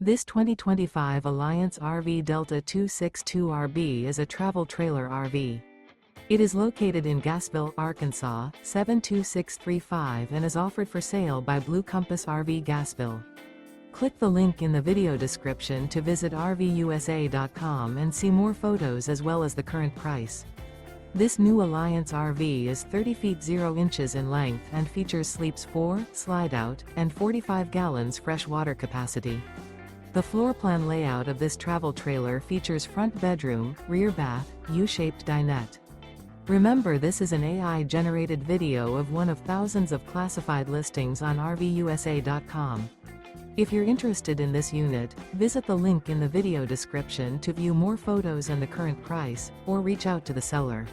This 2025 Alliance RV Delta 262RB is a travel trailer RV. It is located in Gassville, Arkansas, 72635 and is offered for sale by Blue Compass RV Gassville. Click the link in the video description to visit RVUSA.com and see more photos as well as the current price. This new Alliance RV is 30 feet 0 inches in length and features sleeps 4, Slideout, and 45 gallons fresh water capacity. The floor plan layout of this travel trailer features front bedroom, rear bath, U-shaped dinette. Remember, this is an AI-generated video of one of thousands of classified listings on RVUSA.com. If you're interested in this unit, visit the link in the video description to view more photos and the current price, or reach out to the seller.